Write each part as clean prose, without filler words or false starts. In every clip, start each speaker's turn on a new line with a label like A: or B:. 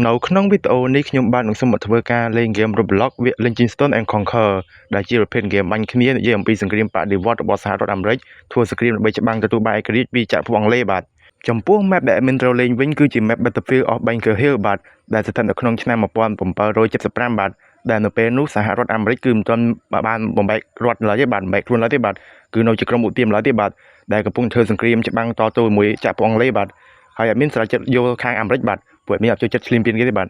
A: នៅក្នុងវីដេអូនេះខ្ញុំបាននឹងសូមមកធ្វើការលេងហ្គេម Roblox វា Legend and Conquer ដែលជាប្រភេទហ្គេមបាញ់គ្នានិយាយអំពីសង្គ្រាមបដិវត្តន៍របស់សហរដ្ឋអាមេរិកធ្វើសង្គ្រាមដើម្បីច្បាំងទទួលបានឯករាជ្យពីចក្រភពអង់គ្លេសបាទចំពោះ map ដែល admin ត្រូវលេងវិញគឺជា map Battlefield of Bunker Hill បាទដែលស្ថិតនៅក្នុងឆ្នាំ1775បាទដែលនៅពេលនោះសហរដ្ឋអាមេរិកគឺមិនទាន់បានបំបែករដ្ឋឡើយទេបាទបំបែកខ្លួនឡើយទេបាទគឺនៅជាក្រុមឧទាមឡើយទេបាទដែលកំពុងធ្វើសង្គ្រាមច្បាំងតទល់ជាមួយចក្រភពអង់គ្លេសបាទហើយ admin ស្រេចចិត្តយកខាងអាមេរិកបាទពួក admin អត់ចូលចិត្តឈ្លានពានគេទេបាទ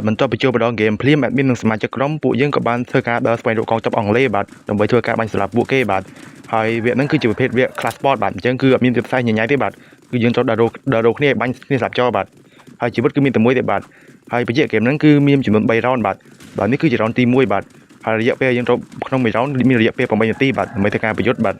A: បន្ទាប់ពីចូលម្ដងហ្គេមភ្លាម admin និងសមាជិកក្រុមពួកយើងក៏បានធ្វើការដើរស្វែងរកកងទ័ពអង់គ្លេសបាទដើម្បីធ្វើការបាញ់សម្លាប់ពួកគេបាទហើយវគ្គហ្នឹងគឺជាប្រភេទវគ្គ class sport បាទអញ្ចឹងគឺអត់មានទេពសាស្ត្រញញ៉ៃទេបាទគឺយើងត្រូវដើររកគ្នាបាញ់គ្នាស្លាប់ចោលបាទហើយជីវិតគឺមានតែមួយទេបាទហើយបញ្ជាក់ហ្គេមហ្នឹងគឺមានចំនួន3 round បាទនេះគឺជា round ទី1បាទហើយរយៈពេលយើងត្រូវក្នុង 1 round មានរយៈពេល8នាទីបាទដើម្បីធ្វើការប្រយុទ្ធបាទ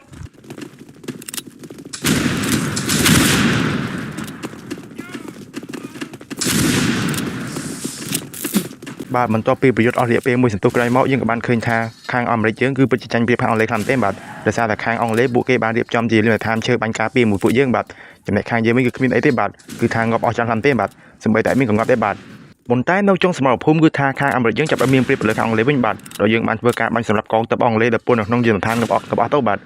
A: បន្ទាប់ពីប្រយុទ្ធអស់រយៈពេលមួយសន្ទុះក្រោយមកយើងក៏បានឃើញថាខាងអាមេរិកយើងគឺពិតជាចាញ់ពីខាងអង់គ្លេសខ្លាំងទេបាទដោយសារតែខាងអង់គ្លេសពួកគេបានរៀបចំជាលំដាប់ឋានឈើបាញ់ការពារមួយពួកយើងបាទចំណែកខាងយើងវិញគឺគ្មានអីទេបាទគឺថាងាប់អស់ច្រើនខ្លាំងទេបាទសម្បីតែមានក៏ងាប់ដែរបាទប៉ុន្តែនៅចុងសមរភូមិគឺថាខាងអាមេរិកយើងចាប់បានមានព្រៀបទៅលើខាងអង់គ្លេសវិញបាទដោយយើងបានធ្វើការបាញ់សម្រាប់កងទ័ពអង់គ្លេសដែលពួននៅក្នុងយន្តដ្ឋានងាប់អស់ទៅបាទ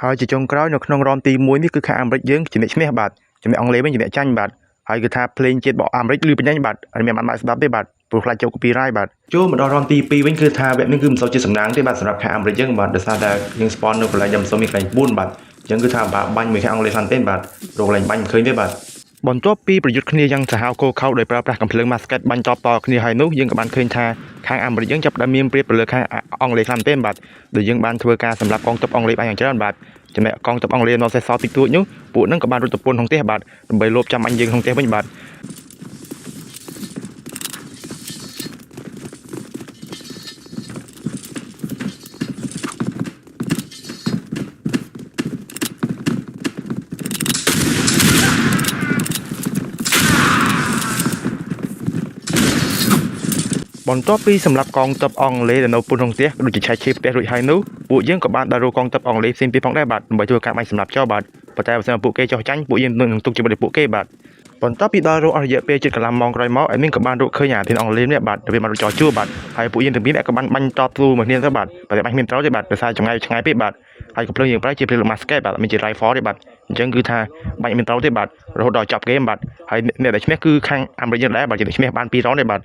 A: ហើយជាចុងក្រោយនៅក្នុងរ៉នទី1នេះគឺខាងអាមេរិកយើងជាអ្នកឈ្នះបាទចំណែកអង់គ្លេសវិញជាអ្នកចាញ់បាទហើយគឺថាភ្លេងជាតិរបស់អាមេរិកឮបញ្ញាញបាទហើយមានបានស្ដាប់ទេបាទព្រោះខ្លាចចូល copyright បាទចូលមកដល់រ៉នទី2វិញគឺថាវគ្គនេះគឺមិនសូវជាសំណាងទេបាទសម្រាប់ខាងអាមេរិកយើងបាទដោយសារតែយើង spawn នៅកន្លែងដែលមិនសូវមានកន្លែង4បាទអញ្ចឹងគឺថាបាញ់មួយខាងអង់គ្លេសហ្នឹងទេបាទរកកន្លែងបាញ់មិនឃើញទេបាទបន្ទាប់ពីប្រយុទ្ធគ្នាយ៉ាងសាហាវគោខោដោយប្រើប្រាស់កាំភ្លើង Musket បាញ់តបតគ្នាហើយនោះយើងក៏បានឃើញថាខាងអាមេរិកយើងចាប់ផ្ដើមមានព្រៀបទៅលើខាងអង់គ្លេសខ្លាំងទេបាទដោយយើងបានធ្វើការសម្រាប់កងទ័ពអង់គ្លេសបានយ៉ាងច្រើនបាទចំណែកកងទ័ពអង់គ្លេសនៅសេសសល់តិចតួចនោះពួកហ្នឹងក៏បានរត់ទៅពន្ធក្នុងផ្ទះបាទដើម្បីលបចាំអញយើងក្នុងផ្ទះវិញបាទបន្ទាប់ពីសម្រាប់កងទ័ពអង់គ្លេសដែលនៅពន្ធក្នុងផ្ទះដូចជាឆែកឆេរផ្ទះរួចហើយនោះពួកយើងក៏បានដើររកកងទ័ពអង់គ្លេសផ្សេងទៀតផងដែរបាទដើម្បីធ្វើការបាញ់សម្លាប់ចោលបាទប៉ុន្តែបើសិនពួកគេចោះចាញ់ពួកយើងនឹងទុកជាមួយពួកគេបាទបន្ទាប់ពីដើររកអស់រយៈពេលជិតកន្លះម៉ោងក្រោយមកadminក៏បានរកឃើញអាធានអង់គ្លេសនេះបាទដែលវាបានរត់ចោលជួរបាទហើយពួកយើងទាំងពីរក៏បានបាញ់តបទូមកគ្នាទៅបាទតែបាញ់មានត្រូវទេបាទដោយសារចម្ងាយឆ្ងាយពេកបាទហើយកំភ្លើងយើងប្រើជាភ្លើង Musket បាទមានជា rifle ទេបាទអញ្ចឹងគឺថាបាញ់មានត្រូវទេបាទរហូតដល់ចប់ហ្គេមបាទហើយអ្នកដែលឈ្នះគឺខាងអាមេរិកយើងដែរបាទជាអ្នកឈ្នះបាន2 roundទេបាទ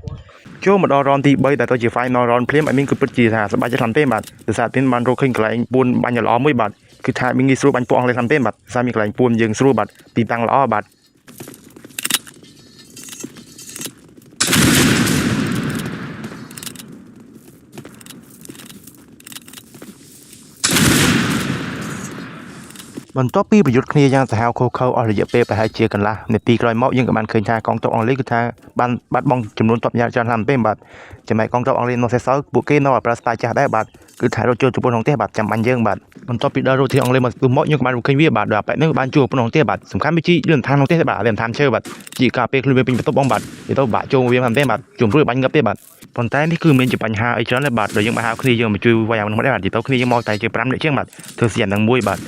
A: ចូលមកដល់ round ទី3ដែលទៅជា final round ភ្លាមadminគឺពិតជាថាសប្បាយចិត្តខ្លាំងទេបាទដោយសារadminបានរកឃើញកន្លែងពួនបាញ់ល្អមួយបាទគឺថាមានងាយស្រួលបាញ់ពួកអង់គ្លេសខ្លាំងទេបាទសារមានកន្លែងពួនយើងស្រួលបាទទីតាំងល្អបាទបន្ទាប់ពីប្រយុទ្ធគ្នាយ៉ាងសាហាវឃោឃៅអស់រយៈពេលប្រហែលជាកន្លះនាទីក្រោយមកយើងក៏បានឃើញថាកងទ័ពអង់គ្លេសគឺថាបានបាត់បង់ចំនួនទ័ពច្រើនខ្លាំងទេបាទចំណែកកងទ័ពអង់គ្លេសនៅសេសសល់ពួកគេនៅតែប្រើស្ទាយចាស់ដែរបាទគឺថារត់ចូលចំពោះក្នុងផ្ទះបាទចាំបាញ់យើងបាទបន្ទាប់ពីដើររកទីអង់គ្លេសមកមកយើងក៏បានរកឃើញវាបាទដោយអាប៉ែកនឹងបានចូលក្នុងផ្ទះបាទសំខាន់វាជីលឿនឋានក្នុងផ្ទះបាទលឿនឋានឈើបាទជីការពេលខ្លួនវាពេញបន្ទប់បងបាទទៅបាក់ចូលវាមិនទេបាទជំរួយបាញ់ងាប់ទេបាទប៉ុន្តែនេះគឺមានជាបញ្ហាអីច្រើនទេបាទដោយយើងបានហៅគ្នាយើងមកជួយវាយអានោះដែរបាទទៅគ្នាយើងមកតែជា5នាក់ជាងបាទធ្វើសៀននឹងមួយបាទ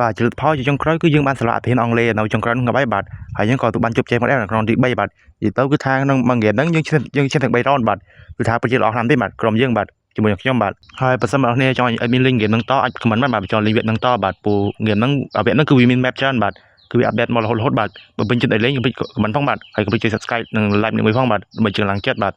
A: បាទជលឹកផលជាចុងក្រោយគឺយើងបានឆ្លាក់អធិនអង់គ្លេសនៅចុងក្រោយនោះងាប់ហើយបាទហើយយើងក៏បានជោគជ័យមកដែរនៅក្នុងទី3បាទនិយាយទៅគឺថាក្នុងមួយហ្គេមហ្នឹងយើងឈ្នះទាំង3 round បាទគឺថាពិតជាល្អខ្លាំងទេបាទក្រុមយើងបាទជាមួយនឹងខ្ញុំបាទហើយបើសិនមកអ្នកចង់ឲ្យមានលេងហ្គេមហ្នឹងតអាចខមមិនបាទចង់លេងវគ្គហ្នឹងតបាទពូហ្គេមហ្នឹងវគ្គហ្នឹងគឺវាមាន map ច្រើនបាទគឺវាអាប់ដេតមករហូតបាទបើពេញចិត្តឲ្យលេងកុំភ្លេចខមមិនផងបាទហើយកុំភ្លេចជួយ subscribe និង like នឹងមួយផងបាទដើម្បីជឿឡើងចិត្តបាទ